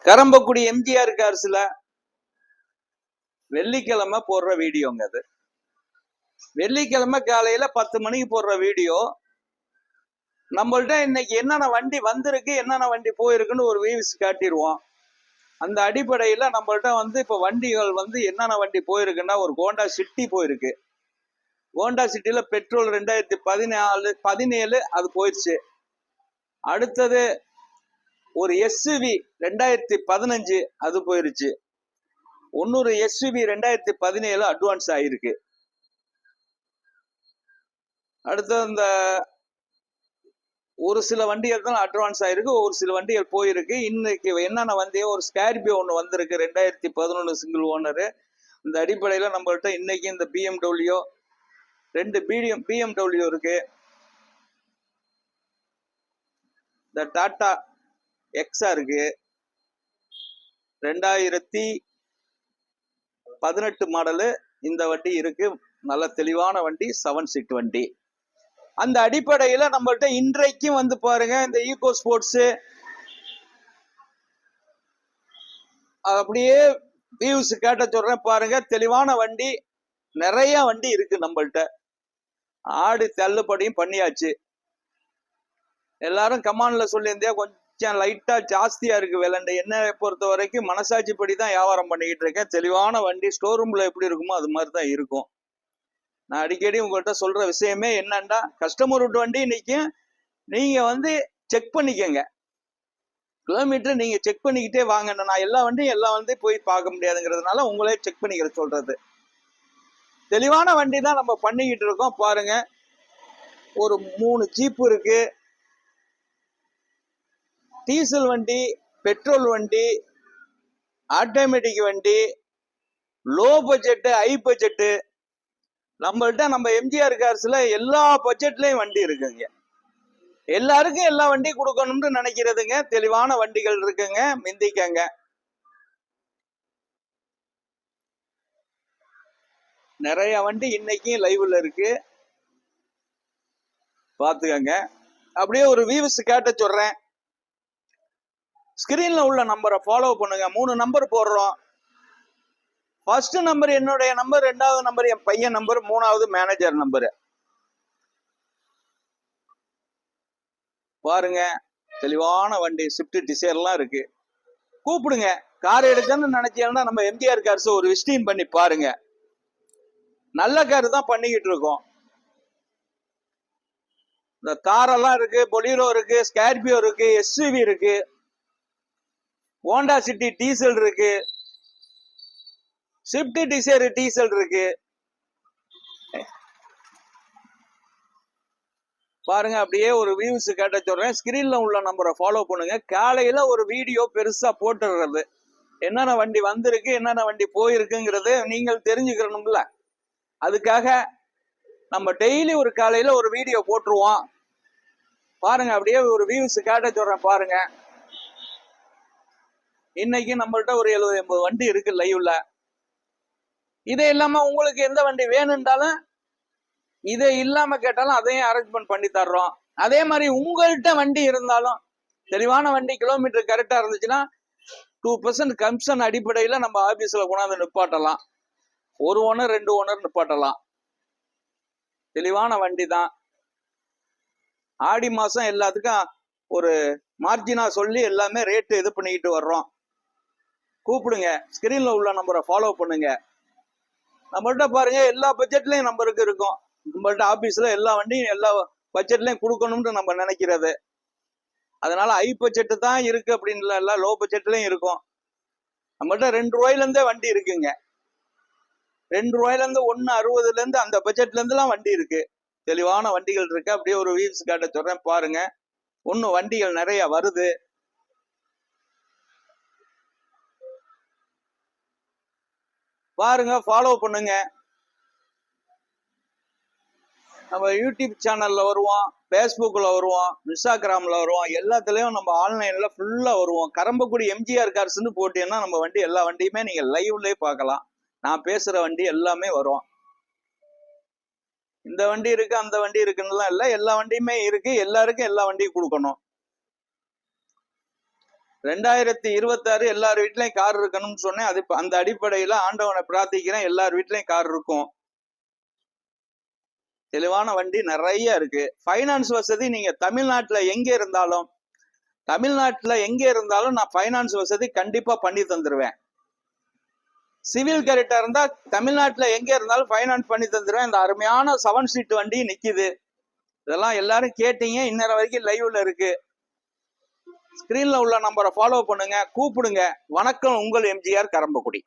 கரம்பக்குடி எம்ஜிஆர் கார்ஸ்ல வெள்ளிக்கிழமை போடுற வீடியோங்க. அது வெள்ளிக்கிழமை காலையில 10 மணிக்கு போடுற வீடியோ. நம்மள்ட்ட இன்னைக்கு என்னென்ன வண்டி வந்திருக்கு, என்னென்ன வண்டி போயிருக்குன்னு ஒரு வியூஸ் காட்டிடுவோம். அந்த அடிப்படையில நம்மள்ட்ட இப்ப வண்டிகள் என்னென்ன வண்டி போயிருக்குன்னா, ஒரு ஹோண்டா சிட்டி போயிருக்கு. ஹோண்டா சிட்டில பெட்ரோல் 2017 அது போயிடுச்சு. அடுத்தது ஒரு எஸ்யூவி 2015 அது போயிருச்சு. இன்னொரு எஸ்யூவி 2017 அட்வான்ஸ் ஆயிருக்கு. அடுத்து இந்த ஒரு சில வண்டிகள் தான் அட்வான்ஸ் ஆயிருக்கு, ஒரு சில வண்டிகள் போயிருக்கு. இன்னைக்கு என்னென்ன வண்டியோ ஒரு ஸ்கார்பியோ ஒன்று வந்திருக்கு 2011 சிங்கிள் ஓனரு. இந்த அடிப்படையில் நம்மள்ட்ட இன்னைக்கு இந்த BMW 2 BMW இருக்கு. இந்த டாடா எக்ஸா இருக்கு. 2018 மாடலு இந்த வண்டி இருக்கு. நல்ல தெளிவான வண்டி, 7 சீட் வண்டி. அந்த அடிப்படையில நம்மள்ட்ட இன்றைக்கும் பாருங்க, இந்த ஈகோ ஸ்போர்ட்ஸ் அப்படியே வியூஸ் கேட்ட சொல்றேன் பாருங்க. தெளிவான வண்டி, நிறைய வண்டி இருக்கு நம்மள்ட்ட. ஆடு தள்ளுபடியும் பண்ணியாச்சு. எல்லாரும் கமான்ல சொல்லியிருந்தே கொஞ்சம் லைட்டா ஜாஸ்தியா இருக்கு விலண்டு. என்ன பொறுத்த வரைக்கும் மனசாட்சி படி தான் வியாபாரம் பண்ணிக்கிட்டு இருக்கேன். தெளிவான வண்டி ஸ்டோர் ரூம்ல எப்படி இருக்குமோ அது மாதிரி தான் இருக்கும். நான் அடிக்கடி உங்கள்கிட்ட சொல்ற விஷயமே என்னன்னா, கஸ்டமர் வண்டி நிற்கும், நீங்க செக் பண்ணிக்கங்க. கிலோமீட்டர் நீங்க செக் பண்ணிக்கிட்டே வாங்க. நான் எல்லா வண்டியும் போய் பார்க்க முடியாதுங்கிறதுனால உங்களே செக் பண்ணிக்கிற சொல்றது. தெளிவான வண்டி தான் நம்ம பண்ணிக்கிட்டு இருக்கோம் பாருங்க. ஒரு 3 ஜீப் இருக்கு, டீசல் வண்டி, பெட்ரோல் வண்டி, ஆட்டோமேட்டிக் வண்டி, லோ பட்ஜெட், ஹை பட்ஜெட். நம்மள்ட்ட நம்ம எம்ஜிஆர் கார்ஸ்ல எல்லா பட்ஜெட்லயும் வண்டி இருக்குங்க. எல்லாருக்கும் எல்லா வண்டி கொடுக்கணும்னு நினைக்கிறதுங்க. தெளிவான வண்டிகள் இருக்குங்க, மிந்திக்கங்க. நிறைய வண்டி இன்னைக்கு லைவ்ல இருக்கு, பாத்துக்கங்க. அப்படியே ஒரு வியூஸ் கேட்ட சொல்றேன். ஸ்கிரீன்ல உள்ள நம்பரை ஃபாலோ பண்ணுங்க. 3 நம்பர் போடுறோம். ஃபர்ஸ்ட் நம்பர் என்னுடைய நம்பர், 2வது நம்பர் என் பையன் நம்பர், 3வது மேனேஜர் நம்பர். பாருங்க, தெளிவான வண்டி, ஸ்விஃப்ட் டிசைர்லாம் இருக்கு. கூப்பிடுங்க. கார் எடுக்கணும்னு நினைச்சீங்கன்னா நம்ம எம்ஜிஆர் கார்ஸ் ஒரு விசிட்டிங் பண்ணி பாருங்க. நல்ல கார் தான் பண்ணிக்கிட்டு இருக்கோம். இந்த காரெல்லாம் இருக்கு, பொலீரோ இருக்கு, ஸ்கார்பியோ இருக்கு, எஸ்யூவி இருக்கு, ஹோண்டா சிட்டி டீசல் இருக்கு, ஸ்விஃப்ட் டிசைர் டீசல் இருக்கு. பாருங்க, அப்படியே ஒரு வியூஸ் கேட்ட சொல்றேன். ஸ்கிரீன்ல உள்ள நம்பரை ஃபாலோ பண்ணுங்க. காலையில ஒரு வீடியோ பெருசா போட்டுடுறது, என்னென்ன வண்டி வந்திருக்கு, என்னென்ன வண்டி போயிருக்குங்கிறது நீங்கள் தெரிஞ்சுக்கணும்ல. அதுக்காக நம்ம டெய்லி ஒரு காலையில ஒரு வீடியோ போட்டுருவோம். பாருங்க, அப்படியே ஒரு வியூஸ் கேட்ட சொல்றேன் பாருங்க. இன்னைக்கு நம்மள்ட்ட ஒரு 70-80 வண்டி இருக்கு லைவ்ல. இதே இல்லாம உங்களுக்கு எந்த வண்டி வேணும்னாலும், இதை இல்லாம கேட்டாலும் அதையும் அரேஞ்ச்மெண்ட் பண்ணி தர்றோம். அதே மாதிரி உங்கள்கிட்ட வண்டி இருந்தாலும், தெளிவான வண்டி, கிலோமீட்டர் கரெக்டா இருந்துச்சுன்னா 2% கமிஷன் அடிப்படையில நம்ம ஆபீஸ்ல கொண்டாந்து நிப்பாட்டலாம். 1 ஓனர் 2 ஓனர் நிப்பாட்டலாம். தெளிவான வண்டி தான். ஆடி மாசம் எல்லாத்துக்கும் ஒரு மார்ஜினா சொல்லி எல்லாமே ரேட்டு இது பண்ணிக்கிட்டு வர்றோம். கூப்பிடுங்க. ஸ்கிரீன்ல உள்ள நம்பரை ஃபாலோ பண்ணுங்க. நம்மள்ட்ட பாருங்க, எல்லா பட்ஜெட்லயும் நம்பருக்கு இருக்கும். நம்மள்ட்ட ஆபீஸ்ல எல்லா வண்டியும் எல்லா பட்ஜெட்லயும் கொடுக்கணும்னு நம்ம நினைக்கிறது. அதனால ஹை பட்ஜெட் தான் இருக்கு அப்படின்னு இல்ல, லோ பட்ஜெட்லயும் இருக்கும். நம்மள்ட்ட 2 ரூபாயில இருந்தே வண்டி இருக்குங்க. 2 ரூபாயில இருந்து 1.60 இருந்து அந்த பட்ஜெட்ல இருந்துலாம் வண்டி இருக்கு. தெளிவான வண்டிகள் இருக்கு. அப்படியே ஒரு வீல்ஸ் காட்ட சொல்றேன் பாருங்க. இன்னும் வண்டிகள் நிறைய வருது. பாருங்க, ஃபாலோ பண்ணுங்க. நம்ம யூடியூப் சேனல்ல வருவோம், பேஸ்புக்ல வருவோம், இன்ஸ்டாகிராம்ல வருவோம், எல்லாத்துலயும் நம்ம ஆன்லைன்ல ஃபுல்லா வருவோம். கரம்பக்குடி எம்ஜிஆர் கார்ஸ்ன்னு போட்டீங்கன்னா நம்ம வண்டி, எல்லா வண்டியுமே நீங்க லைவ்லயே பார்க்கலாம். நான் பேசுற வண்டி எல்லாமே வரும். இந்த வண்டி இருக்கு, அந்த வண்டி இருக்குன்னுலாம் இல்லை, எல்லா வண்டியுமே இருக்கு. எல்லாருக்கும் எல்லா வண்டியும் கொடுக்கணும். 2026 எல்லார் வீட்லயும் கார் இருக்கணும்னு சொன்னேன். அது அந்த அடிப்படையில ஆண்டவனை பிரார்த்திக்கிறேன், எல்லார் வீட்லயும் கார் இருக்கும். தெளிவான வண்டி நிறைய இருக்கு. ஃபைனான்ஸ் வசதி நீங்க தமிழ்நாட்டுல எங்க இருந்தாலும் நான் ஃபைனான்ஸ் வசதி கண்டிப்பா பண்ணி தந்துருவேன். சிவில் கரெக்டா இருந்தா தமிழ்நாட்டுல எங்க இருந்தாலும் ஃபைனான்ஸ் பண்ணி தந்துருவேன். இந்த அருமையான 7 சீட் வண்டி நிக்குது. இதெல்லாம் எல்லாரும் கேட்டீங்க, இன்னொரு வரைக்கும் லைவ்ல இருக்கு. ஸ்கிரீன்ல உள்ள நம்பரை ஃபாலோ பண்ணுங்க, கூப்பிடுங்க. வணக்கம், உங்கள் எம்ஜிஆர் கரம்பக்குடி.